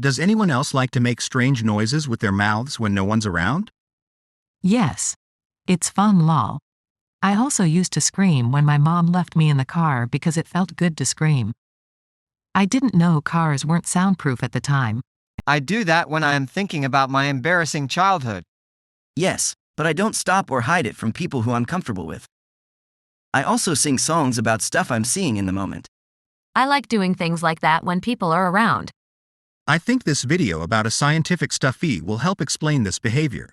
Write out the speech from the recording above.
Does anyone else like to make strange noises with their mouths when no one's around? Yes. It's fun, lol. I also used to scream when my mom left me in the car because it felt good to scream. I didn't know cars weren't soundproof at the time. I do that when I am thinking about my embarrassing childhood. Yes, but I don't stop or hide it from people who I'm comfortable with. I also sing songs about stuff I'm seeing in the moment. I like doing things like that when people are around. I think this video about a scientific stuffy will help explain this behavior.